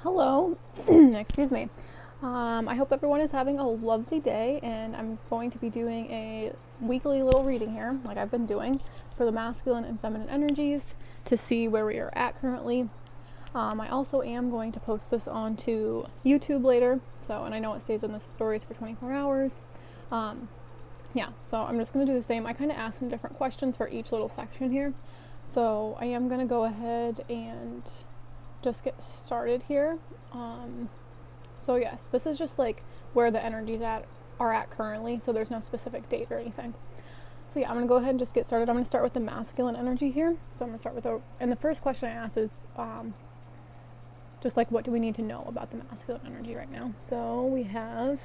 Hello, excuse me. I hope everyone is having a lovely day, and I'm going to be doing a weekly little reading here, like I've been doing, for the masculine and feminine energies to see where we are at currently. I also am going to post this onto YouTube later, and I know it stays in the stories for 24 hours. So I'm just going to do the same. I kind of asked some different questions for each little section here, so I am going to go ahead and just get started here. Yes, this is just like where the energies are at currently, so there's no specific date or anything. So yeah, I'm gonna go ahead and just get started. I'm gonna start with the masculine energy here. So I'm gonna start with and the first question I ask is just like, what do we need to know about the masculine energy right now? So we have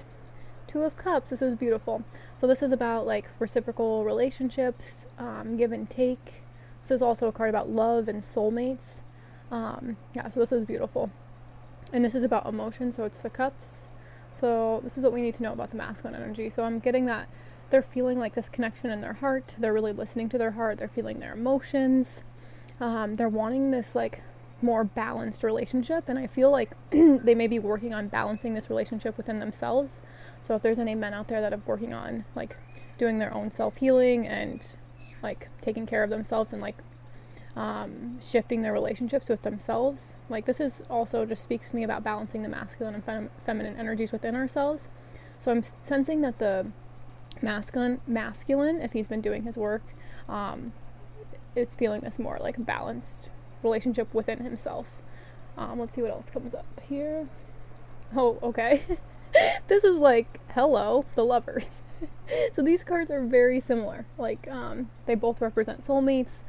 Two of Cups. This is beautiful. So this is about like reciprocal relationships, give and take. This is also a card about love and soulmates. So this is beautiful. And this is about emotion, so it's the cups. So this is what we need to know about the masculine energy. So I'm getting that they're feeling like this connection in their heart. They're really listening to their heart. They're feeling their emotions. They're wanting this like more balanced relationship. And I feel like they may be working on balancing this relationship within themselves. So if there's any men out there that are working on like doing their own self-healing and like taking care of themselves and like shifting their relationships with themselves. Like this is also just speaks to me about balancing the masculine and feminine energies within ourselves. So I'm sensing that the masculine, if he's been doing his work, is feeling this more like balanced relationship within himself. Let's see what else comes up here. Oh, okay. This is like, hello, the Lovers. So these cards are very similar. Like, they both represent soulmates,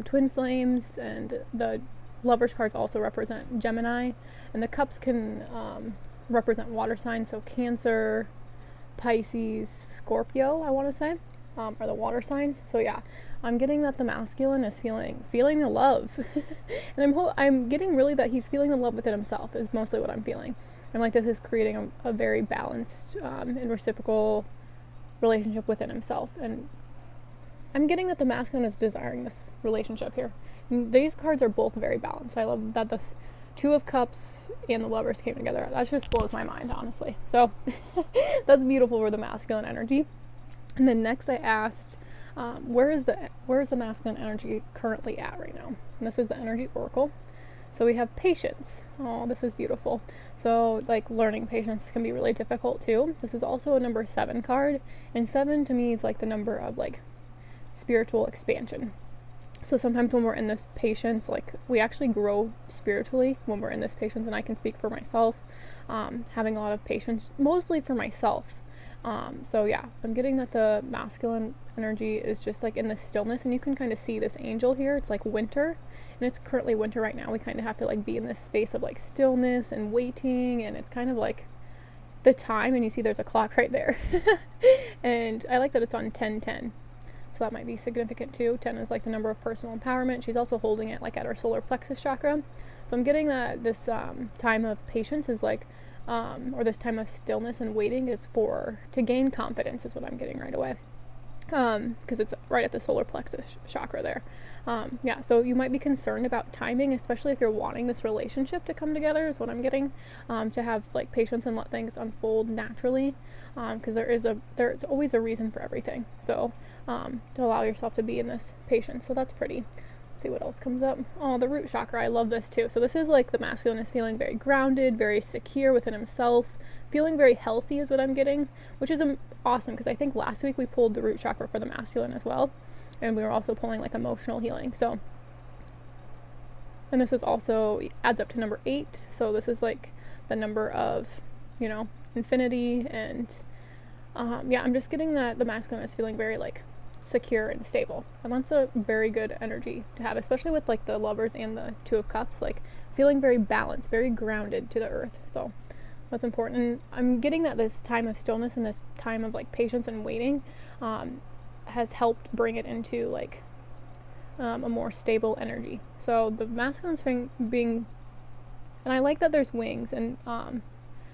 twin flames, and the Lovers cards also represent Gemini, and the Cups can represent water signs, so Cancer, Pisces, Scorpio, I want to say, are the water signs. So yeah, I'm getting that the masculine is feeling the love, and I'm getting really that he's feeling the love within himself is mostly what I'm feeling. And like this is creating a very balanced and reciprocal relationship within himself. And I'm getting that the masculine is desiring this relationship here. And these cards are both very balanced. I love that the Two of Cups and the Lovers came together. That just blows my mind, honestly. So that's beautiful for the masculine energy. And then next I asked, where is the masculine energy currently at right now? And this is the energy oracle. So we have patience. Oh, this is beautiful. So like learning patience can be really difficult too. This is also a number 7 card, and 7 to me is like the number of like spiritual expansion. So sometimes when we're in this patience, like we actually grow spiritually when we're in this patience, and I can speak for myself, having a lot of patience, mostly for myself. I'm getting that the masculine energy is just like in the stillness, and you can kind of see this angel here. It's like winter, and it's currently winter right now. We kind of have to like be in this space of like stillness and waiting, and it's kind of like the time, and you see there's a clock right there. And I like that it's on 10:10. So that might be significant too. 10 is like the number of personal empowerment. She's also holding it like at her solar plexus chakra. So I'm getting that this time of patience is like, or this time of stillness and waiting is to gain confidence is what I'm getting right away. Because it's right at the solar plexus chakra there. So you might be concerned about timing, especially if you're wanting this relationship to come together is what I'm getting, to have like patience and let things unfold naturally, because there's always a reason for everything. So to allow yourself to be in this patience. So that's pretty. Let's see what else comes up. Oh, the root chakra. I love this too. So this is like the masculine is feeling very grounded, very secure within himself, feeling very healthy is what I'm getting, which is awesome because I think last week we pulled the root chakra for the masculine as well, and we were also pulling like emotional healing. So, and this is also adds up to number 8. So this is like the number of, infinity, and I'm just getting that the masculine is feeling very like secure and stable, and that's a very good energy to have, especially with like the Lovers and the Two of Cups, like feeling very balanced, very grounded to the earth. So that's important. And I'm getting that this time of stillness and this time of like patience and waiting has helped bring it into like a more stable energy. So the masculine's being, and I like that there's wings, and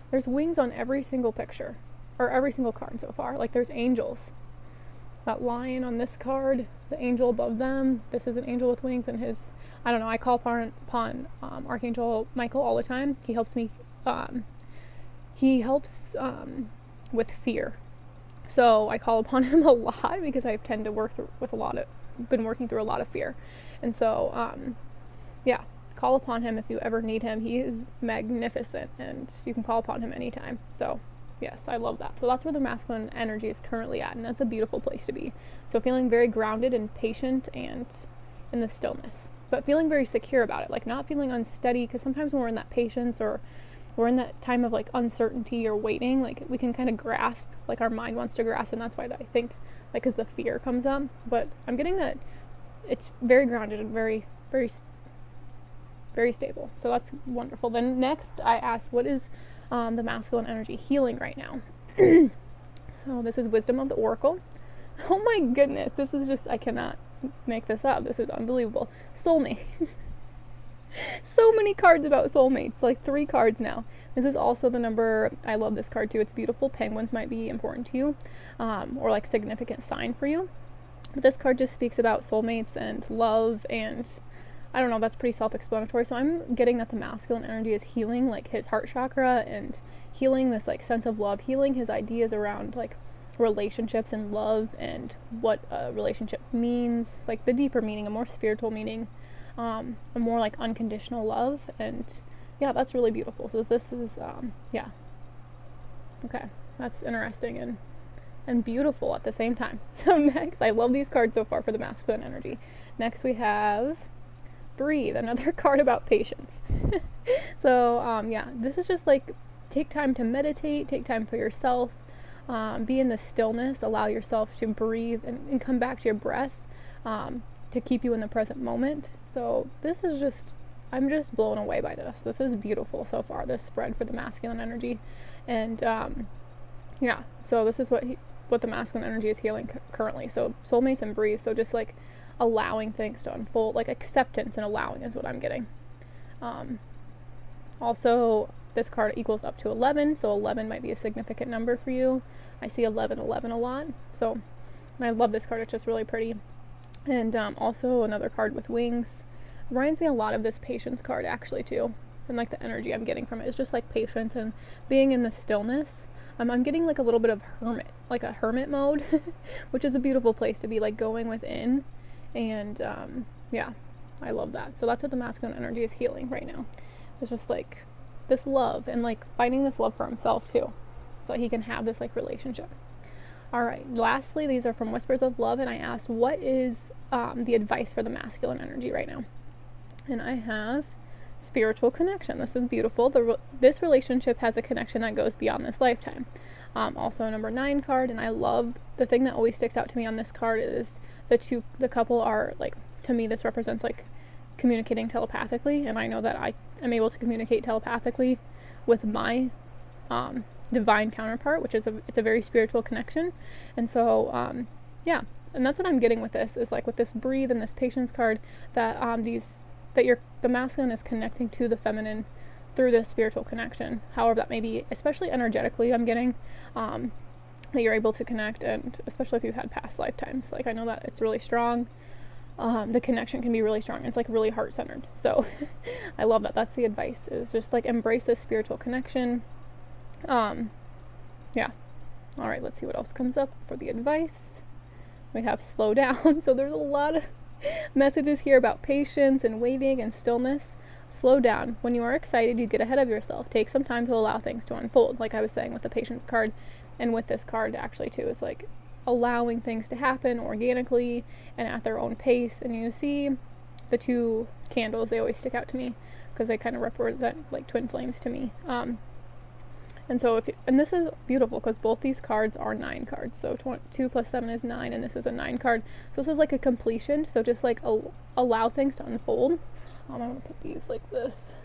there's wings on every single picture or every single card so far. Like there's angels. that lion on this card, the angel above them. This is an angel with wings, and his, I don't know, I call upon Archangel Michael all the time. He helps me, with fear. So I call upon him a lot because I tend to been working through a lot of fear. And so, yeah, call upon him if you ever need him. He is magnificent, and you can call upon him anytime. So yes, I love that. So that's where the masculine energy is currently at, and that's a beautiful place to be. So feeling very grounded and patient and in the stillness, but feeling very secure about it, like not feeling unsteady, because sometimes when we're in that patience or we're in that time of like uncertainty or waiting, like we can kind of grasp, like our mind wants to grasp, and that's why I think, like, because the fear comes up. But I'm getting that it's very grounded and very, very, very stable. So that's wonderful. Then next I asked, what is the masculine energy healing right now? So this is Wisdom of the Oracle. Oh my goodness, this is just, I cannot make this up. This is unbelievable. Soulmates. So many cards about soulmates, like 3 cards now. This is also the number, I love this card too. It's beautiful. Penguins might be important to you, or like significant sign for you. But this card just speaks about soulmates and love, and I don't know, that's pretty self-explanatory. So I'm getting that the masculine energy is healing like his heart chakra and healing this like sense of love, healing his ideas around like relationships and love and what a relationship means, like the deeper meaning, a more spiritual meaning, a more like unconditional love. And yeah, that's really beautiful. So this is yeah, okay, that's interesting and beautiful at the same time. So next, I love these cards so far for the masculine energy. Next we have Breathe, another card about patience. So yeah, this is just like, take time to meditate, take time for yourself, be in the stillness, allow yourself to breathe and come back to your breath, to keep you in the present moment. So this is just, I'm just blown away by this. This is beautiful so far, this spread for the masculine energy. And yeah, so this is what the masculine energy is healing currently. So soulmates and breathe. So just like allowing things to unfold, like acceptance and allowing is what I'm getting. Also, this card equals up to 11, so 11 might be a significant number for you. I see 11 a lot, so, and I love this card. It's just really pretty. And also another card with wings. Reminds me a lot of this patience card actually too, and like the energy I'm getting from it is just like patience and being in the stillness. I'm getting like a little bit of hermit mode, which is a beautiful place to be, like going within. And yeah, I love that. So that's what the masculine energy is healing right now. It's just like this love, and like finding this love for himself too, so that he can have this like relationship. All right, lastly, these are from Whispers of Love, and I asked, what is the advice for the masculine energy right now? And I have spiritual connection. This is beautiful. This relationship has a connection that goes beyond this lifetime. Also number 9 card, and I love, the thing that always sticks out to me on this card is the couple are like, to me this represents like communicating telepathically, and I know that I am able to communicate telepathically with my divine counterpart, which is it's a very spiritual connection. And so yeah, and that's what I'm getting with this, is like with this breathe and this patience card, that the masculine is connecting to the feminine through this spiritual connection, however that may be, especially energetically. I'm getting that you're able to connect, and especially if you've had past lifetimes, like I know that it's really strong. The connection can be really strong. It's like really heart-centered. So I love that. That's the advice, is just like embrace this spiritual connection. Yeah. All right, let's see what else comes up for the advice. We have slow down. So there's a lot of messages here about patience and waiting and stillness. Slow down. When you are excited, you get ahead of yourself. Take some time to allow things to unfold. Like I was saying with the patience card, and with this card actually too, is like allowing things to happen organically and at their own pace. And you see the 2 candles, they always stick out to me because they kind of represent like twin flames to me. And so and this is beautiful because both these cards are 9 cards. So 2 plus 7 is 9, and this is a 9 card. So this is like a completion. So just like allow things to unfold. I'm going to put these like this.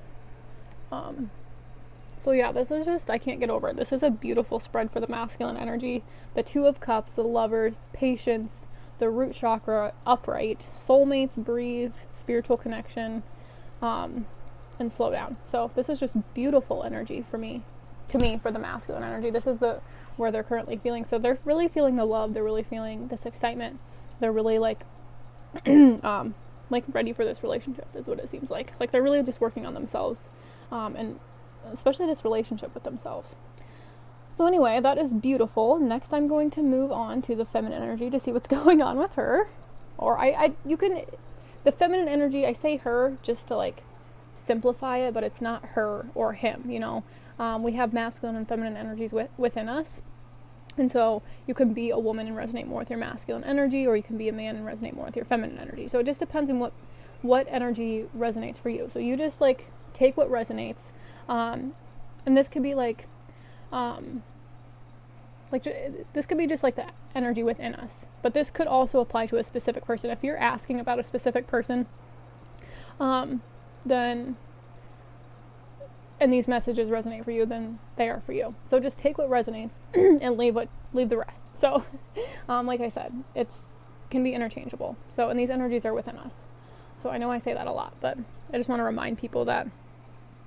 So yeah, this is just, I can't get over it. This is a beautiful spread for the masculine energy. The 2 of Cups, the Lovers, patience, the root chakra, upright, soulmates, breathe, spiritual connection, and slow down. So this is just beautiful energy for me. to me, for the masculine energy, this is where they're currently feeling. So they're really feeling the love, they're really feeling this excitement, they're really like like ready for this relationship is what it seems like they're really just working on themselves, and especially this relationship with themselves. So anyway, that is beautiful. Next, I'm going to move on to the feminine energy to see what's going on with her. Or the feminine energy, I say her just to like simplify it, but it's not her or him, you know. We have masculine and feminine energies within us. And so you can be a woman and resonate more with your masculine energy, or you can be a man and resonate more with your feminine energy. So it just depends on what energy resonates for you. So you just like take what resonates. And this could be this could be just like the energy within us, but this could also apply to a specific person. If you're asking about a specific person, then, and these messages resonate for you, then they are for you. So just take what resonates and leave the rest. So, like I said, can be interchangeable. So, and these energies are within us. So I know I say that a lot, but I just want to remind people that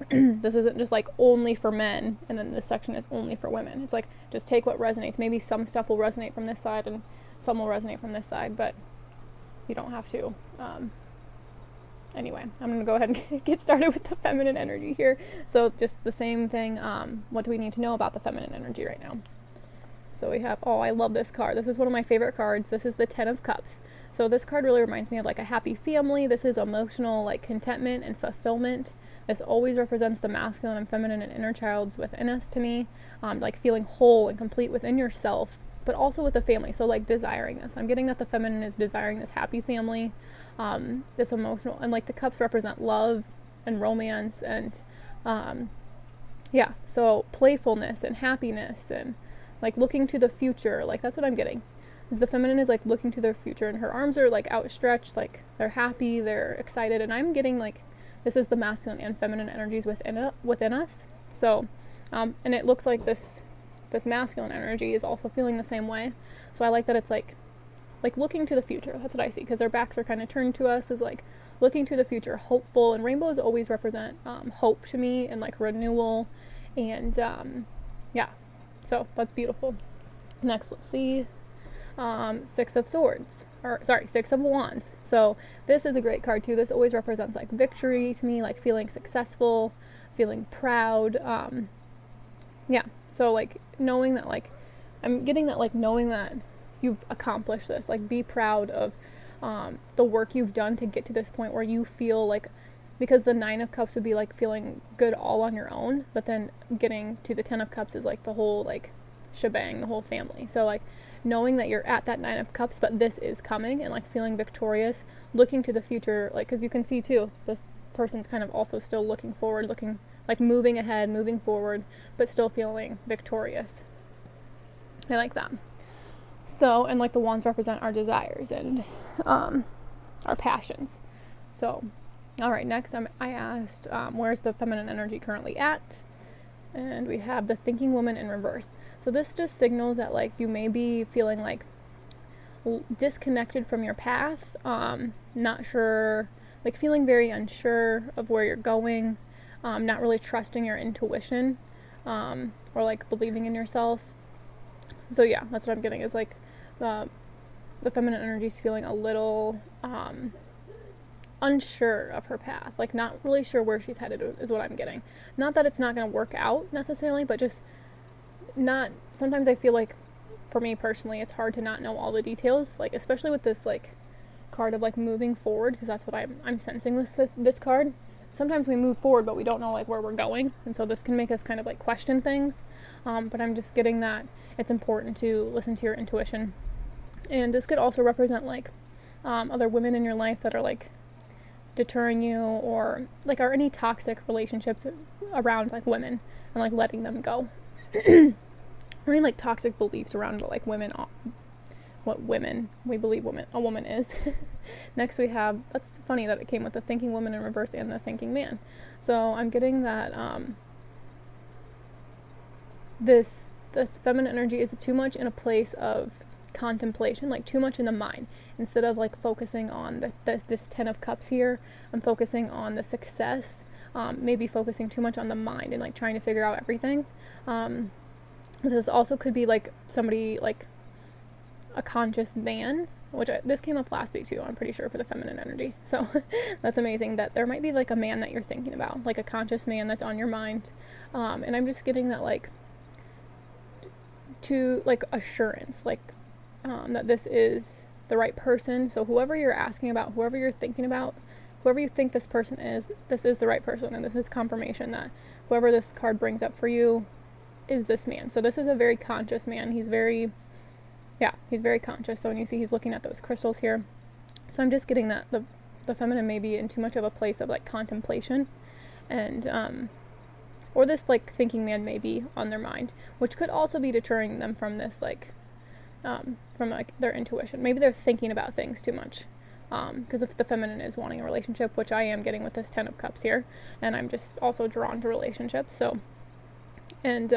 this isn't just like only for men, and then this section is only for women. It's like, just take what resonates. Maybe some stuff will resonate from this side and some will resonate from this side, but you don't have to. Anyway, I'm going to go ahead and get started with the feminine energy here. So just the same thing. What do we need to know about the feminine energy right now? So we have, I love this card. This is one of my favorite cards. This is the 10 of Cups. So this card really reminds me of like a happy family. This is emotional like contentment and fulfillment. This always represents the masculine and feminine and inner childs within us to me. Like feeling whole and complete within yourself, but also with the family. So like desiring this. I'm getting that the feminine is desiring this happy family, this emotional, and like the cups represent love and romance and, so playfulness and happiness and like looking to the future. Like that's what I'm getting. The feminine is like looking to their future, and her arms are like outstretched, like they're happy, they're excited. And I'm getting like, this is the masculine and feminine energies within us. So, and it looks like this masculine energy is also feeling the same way. So I like that it's like looking to the future. That's what I see, because their backs are kind of turned to us, is like looking to the future, hopeful. And rainbows always represent hope to me, and like renewal. And so that's beautiful. Next, let's see. 6 of Wands. So this is a great card too. This always represents like victory to me, like feeling successful, feeling proud. So like knowing that, like I'm getting that, like knowing that you've accomplished this, like be proud of the work you've done to get to this point where you feel like, because the 9 of Cups would be like feeling good all on your own, but then getting to the 10 of Cups is like the whole like shebang, the whole family. So like knowing that you're at that 9 of Cups, but this is coming, and like feeling victorious, looking to the future, like, because you can see too, this person's kind of also still looking forward, looking like moving ahead, moving forward, but still feeling victorious. I like that. So, and like the wands represent our desires and our passions. So, all right, next I asked, where's the feminine energy currently at? And we have the thinking woman in reverse. So this just signals that like you may be feeling like disconnected from your path, not sure, like feeling very unsure of where you're going, not really trusting your intuition, or like believing in yourself. So yeah, that's what I'm getting, is like the feminine energy is feeling a little unsure of her path, like not really sure where she's headed is what I'm getting. Not that it's not going to work out necessarily, but just not, sometimes I feel like for me personally it's hard to not know all the details, like especially with this like card of like moving forward, because that's what I'm sensing with this card. Sometimes we move forward but we don't know like where we're going, and so this can make us kind of like question things, but I'm just getting that it's important to listen to your intuition. And this could also represent like other women in your life that are like deterring you, or like are any toxic relationships around like women, and like letting them go. Or any like toxic beliefs around like women, what women we believe a woman is. Next we have, that's funny that it came with the thinking woman in reverse and the thinking man. So I'm getting that this feminine energy is too much in a place of contemplation, like too much in the mind, instead of like focusing on this 10 of Cups here. I'm focusing on the success maybe focusing too much on the mind and like trying to figure out everything. This also could be like somebody like a conscious man, which this came up last week too, I'm pretty sure, for the feminine energy. So that's amazing that there might be like a man that you're thinking about, like a conscious man that's on your mind. And I'm just getting that like to like assurance, like that this is the right person. So whoever you're asking about, whoever you're thinking about, whoever you think this person is, this is the right person, and this is confirmation that whoever this card brings up for you is this man. So this is a very conscious man. He's very conscious. So when you see he's looking at those crystals here, so I'm just getting that the feminine may be in too much of a place of like contemplation, and or this like thinking man may be on their mind, which could also be deterring them from this like from like their intuition. Maybe they're thinking about things too much, because if the feminine is wanting a relationship, which I am getting with this 10 of Cups here, and I'm just also drawn to relationships. So and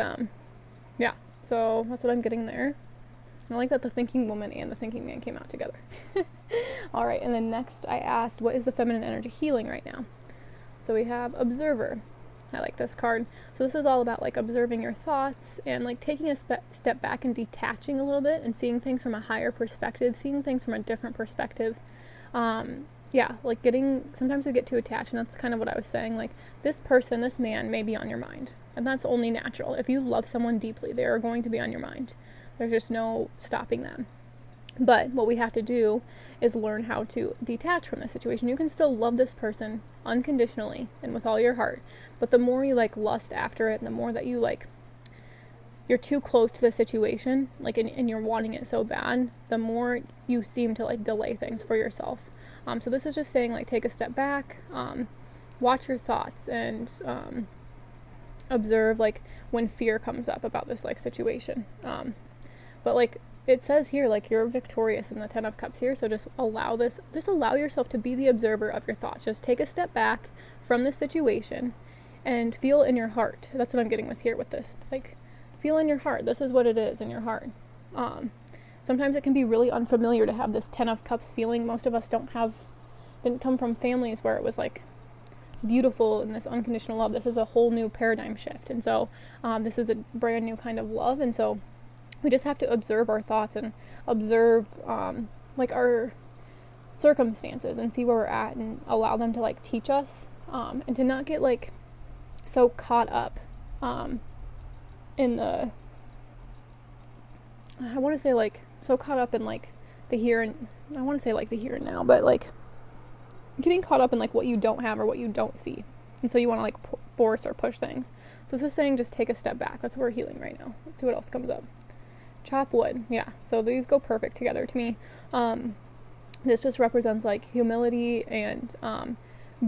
so that's what I'm getting there. I like that the thinking woman and the thinking man came out together. All right, and then next I asked, what is the feminine energy healing right now? So we have observer. I like this card. So this is all about like observing your thoughts and like taking a step back and detaching a little bit and seeing things from a higher perspective, seeing things from a different perspective. Like sometimes we get too attached, and that's kind of what I was saying. Like this person, this man may be on your mind, and that's only natural. If you love someone deeply, they are going to be on your mind. There's just no stopping them. But what we have to do is learn how to detach from the situation. You can still love this person unconditionally and with all your heart, but the more you like lust after it, and the more that you like you're too close to the situation, like and you're wanting it so bad, the more you seem to like delay things for yourself. So this is just saying like take a step back, watch your thoughts, and observe like when fear comes up about this like situation. But like it says here, like you're victorious in the 10 of Cups here. So just allow yourself to be the observer of your thoughts. Just take a step back from the situation and feel in your heart. That's what I'm getting with here with this. Like feel in your heart. This is what it is in your heart. Sometimes it can be really unfamiliar to have this 10 of Cups feeling. Most of us didn't come from families where it was like beautiful in this unconditional love. This is a whole new paradigm shift. And so this is a brand new kind of love. And so we just have to observe our thoughts and observe like our circumstances and see where we're at, and allow them to like teach us, and to not get like so caught up in the, I want to say like so caught up in like the here and, I want to say like the here and now, but like getting caught up in like what you don't have or what you don't see, and so you want to like force or push things. So this is saying just take a step back. That's what we're healing right now. Let's see what else comes up. Chop wood. Yeah, so these go perfect together to me. This just represents like humility and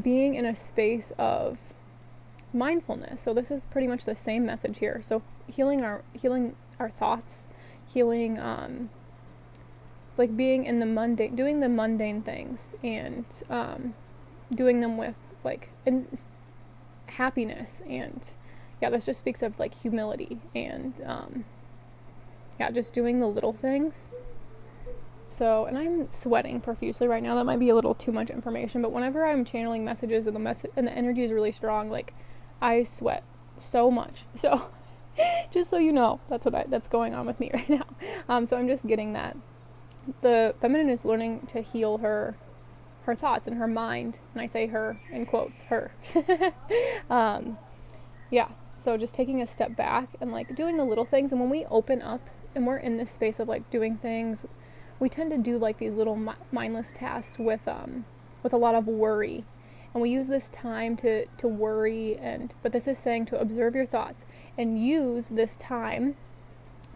being in a space of mindfulness. So this is pretty much the same message here. So healing our thoughts, healing like being in the mundane, doing the mundane things, and doing them with like happiness, and this just speaks of like humility and just doing the little things. So, and I'm sweating profusely right now. That might be a little too much information, but whenever I'm channeling messages and the energy is really strong, like I sweat so much. So, just so you know, that's going on with me right now. So I'm just getting that the feminine is learning to heal her thoughts and her mind, and I say her in quotes, her. So just taking a step back and like doing the little things. And when we open up and we're in this space of like doing things, we tend to do like these little mindless tasks with a lot of worry, and we use this time to worry. But this is saying to observe your thoughts and use this time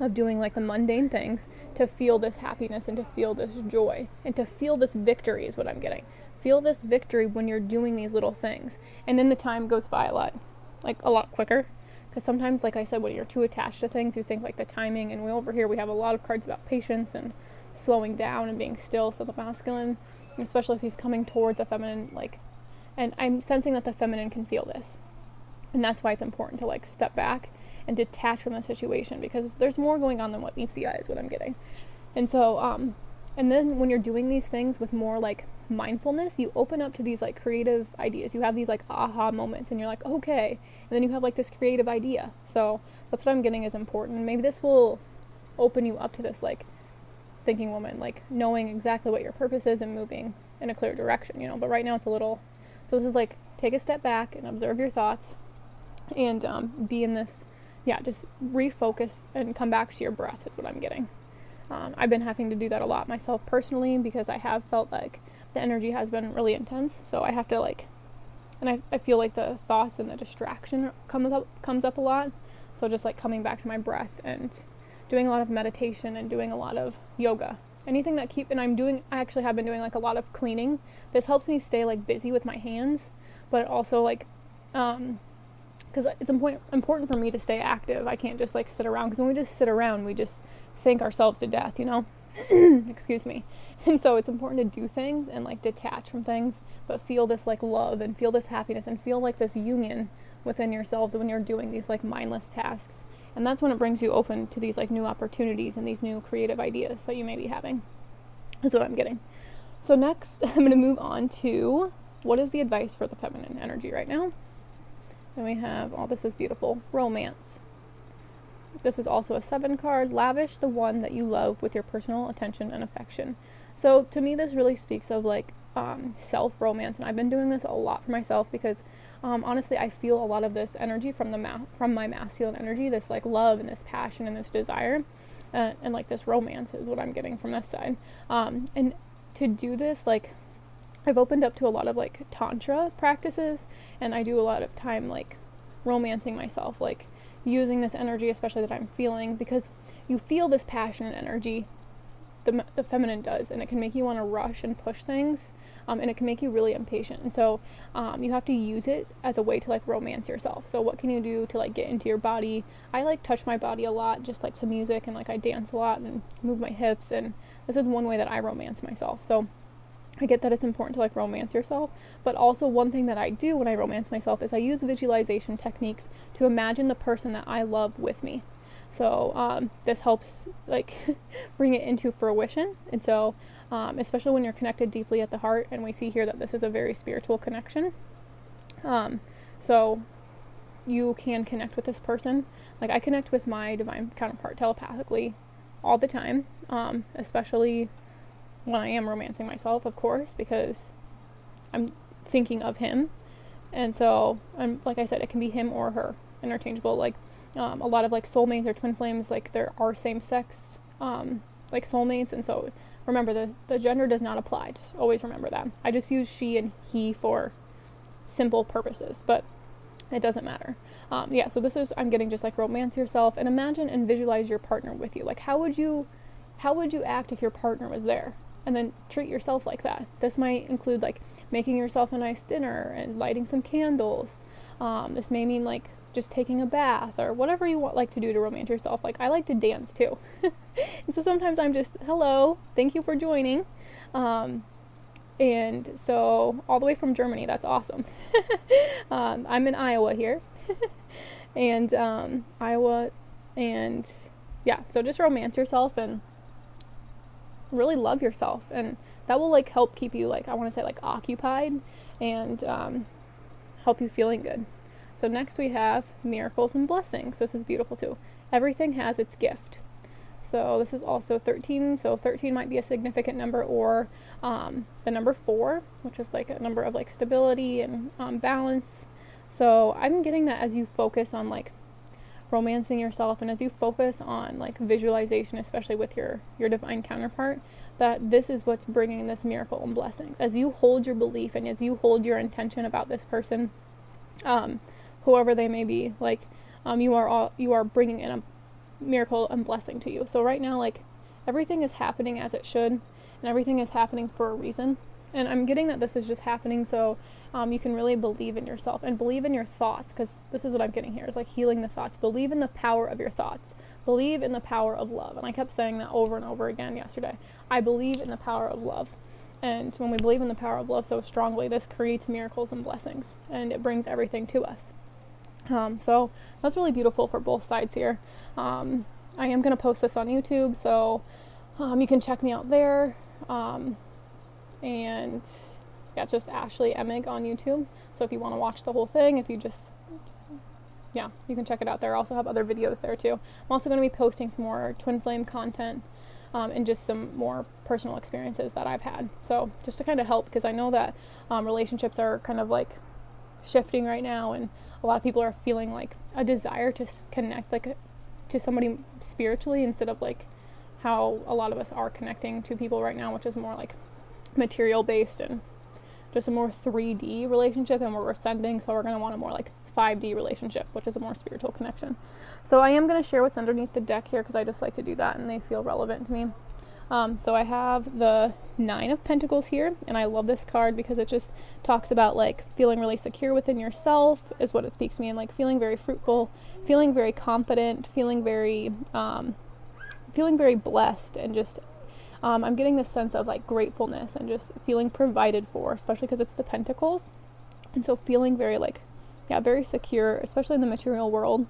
of doing like the mundane things to feel this happiness and to feel this joy and to feel this victory is what I'm getting. Feel this victory when you're doing these little things, and then the time goes by a lot quicker. Because sometimes, like I said, when you're too attached to things, you think like the timing, and over here we have a lot of cards about patience and slowing down and being still. So the masculine, especially if he's coming towards a feminine, like, and I'm sensing that the feminine can feel this, and that's why it's important to like step back and detach from the situation, because there's more going on than what meets the eye is what I'm getting. And so and then when you're doing these things with more like mindfulness, you open up to these like creative ideas. You have these like aha moments and you're like, okay, and then you have like this creative idea. So that's what I'm getting is important. And maybe this will open you up to this like thinking woman, like knowing exactly what your purpose is and moving in a clear direction, you know. But right now it's a little, so this is like take a step back and observe your thoughts and be in this, just refocus and come back to your breath is what I'm getting. I've been having to do that a lot myself personally because I have felt like the energy has been really intense. So I have to like, and I feel like the thoughts and the distraction comes up a lot. So just like coming back to my breath and doing a lot of meditation and doing a lot of yoga. Anything that I actually have been doing like a lot of cleaning. This helps me stay like busy with my hands, but also like, because it's important for me to stay active. I can't just like sit around, because when we just sit around, we just think ourselves to death, you know. Excuse me. And so it's important to do things and like detach from things, but feel this like love and feel this happiness and feel like this union within yourselves when you're doing these like mindless tasks. And that's when it brings you open to these like new opportunities and these new creative ideas that you may be having. That's what I'm getting. So next I'm going to move on to what is the advice for the feminine energy right now. And we have, this is beautiful, romance. This is also a 7 card. Lavish the one that you love with your personal attention and affection. So to me, this really speaks of like self-romance, and I've been doing this a lot for myself because honestly, I feel a lot of this energy from my masculine energy, this like love and this passion and this desire, and like this romance is what I'm getting from this side. And to do this, like I've opened up to a lot of like tantra practices, and I do a lot of time like romancing myself, like using this energy, especially that I'm feeling, because you feel this passion and energy, the feminine does, and it can make you want to rush and push things, and it can make you really impatient. And so you have to use it as a way to like romance yourself. So what can you do to like get into your body? I like touch my body a lot, just like to music, and like I dance a lot and move my hips, and this is one way that I romance myself. So I get that it's important to like romance yourself, but also one thing that I do when I romance myself is I use visualization techniques to imagine the person that I love with me. So this helps like bring it into fruition. And so especially when you're connected deeply at the heart, and we see here that this is a very spiritual connection. So you can connect with this person. Like I connect with my divine counterpart telepathically all the time, especially when I am romancing myself, of course, because I'm thinking of him. And so, like I said, it can be him or her, interchangeable. Like a lot of like soulmates or twin flames, like there are same sex like soulmates, and so remember the gender does not apply. Just always remember that. I just use she and he for simple purposes, but it doesn't matter. So this is, I'm getting just like romance yourself and imagine and visualize your partner with you. Like how would you act if your partner was there? And then treat yourself like that. This might include like making yourself a nice dinner and lighting some candles. This may mean like just taking a bath or whatever you want like to do to romance yourself. Like I like to dance too. And so sometimes I'm just, hello, thank you for joining. And so all the way from Germany, that's awesome. I'm in Iowa here. And Iowa, and so just romance yourself and really love yourself, and that will like help keep you like, I want to say like occupied, and help you feeling good. So next we have miracles and blessings. This is beautiful too. Everything has its gift. So this is also 13. So 13 might be a significant number, or the number 4, which is like a number of like stability and balance. So I'm getting that as you focus on like romancing yourself, and as you focus on like visualization, especially with your divine counterpart, that this is what's bringing this miracle and blessings. As you hold your belief and as you hold your intention about this person, whoever they may be, like you are bringing in a miracle and blessing to you. So right now, like everything is happening as it should, and everything is happening for a reason. And I'm getting that this is just happening so you can really believe in yourself and believe in your thoughts, because this is what I'm getting here, is like healing the thoughts. Believe in the power of your thoughts. Believe in the power of love. And I kept saying that over and over again yesterday. I believe in the power of love. And when we believe in the power of love so strongly, this creates miracles and blessings, and it brings everything to us. So that's really beautiful for both sides here. I am going to post this on YouTube, so you can check me out there. and yeah, it's just Ashley Emig on YouTube. So if you want to watch the whole thing, if you just, yeah, you can check it out there. I also have other videos there too. I'm also going to be posting some more twin flame content, and just some more personal experiences that I've had. So just to kind of help, because I know that relationships are kind of like shifting right now, and a lot of people are feeling like a desire to connect like to somebody spiritually, instead of like how a lot of us are connecting to people right now, which is more like material based and just a more 3D relationship, and we're ascending, so we're going to want a more like 5D relationship, which is a more spiritual connection. So I am going to share what's underneath the deck here, because I just like to do that and they feel relevant to me. So I have the 9 of Pentacles here, and I love this card because it just talks about like feeling really secure within yourself is what it speaks to me, and like feeling very fruitful, feeling very confident, feeling very blessed, and just I'm getting this sense of like gratefulness and just feeling provided for, especially because it's the Pentacles, and so feeling very like, yeah, very secure, especially in the material world,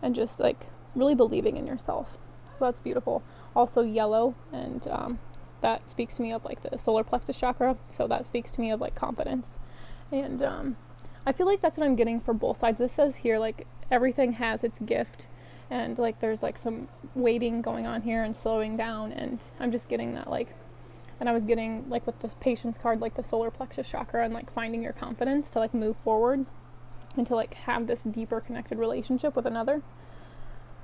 and just like really believing in yourself. So that's beautiful. Also yellow, and that speaks to me of like the solar plexus chakra, so that speaks to me of like confidence. And I feel like that's what I'm getting for both sides. This says here like everything has its gift, and like there's like some waiting going on here and slowing down, and I'm just getting that like, and I was getting like with this patience card, like the solar plexus chakra, and like finding your confidence to like move forward and to like have this deeper connected relationship with another.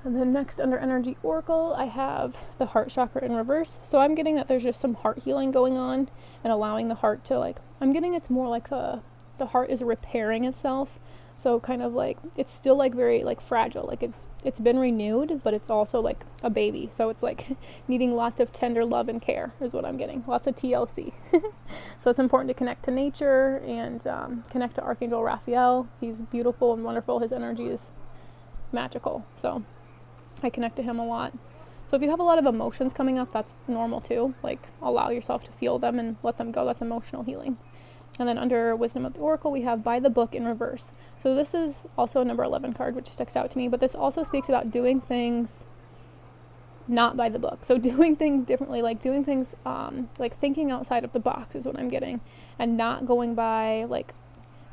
And then next, under Energy Oracle, I have the heart chakra in reverse. So I'm getting that there's just some heart healing going on, and allowing the heart to like, I'm getting it's more like the heart is repairing itself. So kind of like, it's still like very like fragile, like it's been renewed, but it's also like a baby. So it's like needing lots of tender love and care is what I'm getting. Lots of TLC. So it's important to connect to nature and connect to Archangel Raphael. He's beautiful and wonderful. His energy is magical. So I connect to him a lot. So if you have a lot of emotions coming up, that's normal too. Like allow yourself to feel them and let them go. That's emotional healing. And then under Wisdom of the Oracle, we have By the Book in reverse. So this is also a number 11 card, which sticks out to me, but this also speaks about doing things not by the book. So doing things differently, like doing things like thinking outside of the box is what I'm getting, and not going by like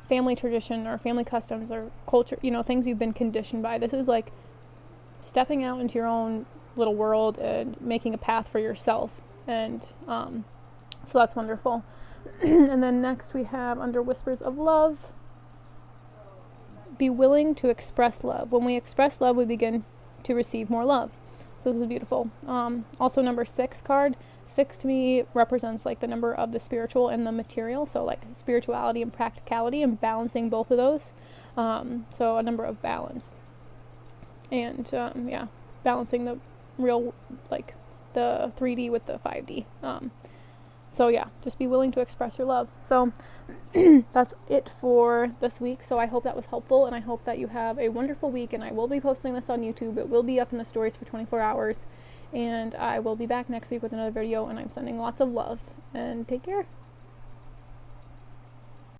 family tradition or family customs or culture, you know, things you've been conditioned by. This is like stepping out into your own little world and making a path for yourself. And so that's wonderful. And then next we have under Whispers of Love, be willing to express love. When we express love, we begin to receive more love. So this is beautiful. Also number 6 card. 6 to me represents like the number of the spiritual and the material. So like spirituality and practicality, and balancing both of those. So a number of balance. And yeah, balancing the real, like the 3D with the 5D. So yeah, just be willing to express your love. So that's it for this week. So I hope that was helpful, and I hope that you have a wonderful week. And I will be posting this on YouTube. It will be up in the stories for 24 hours. And I will be back next week with another video, and I'm sending lots of love. And take care.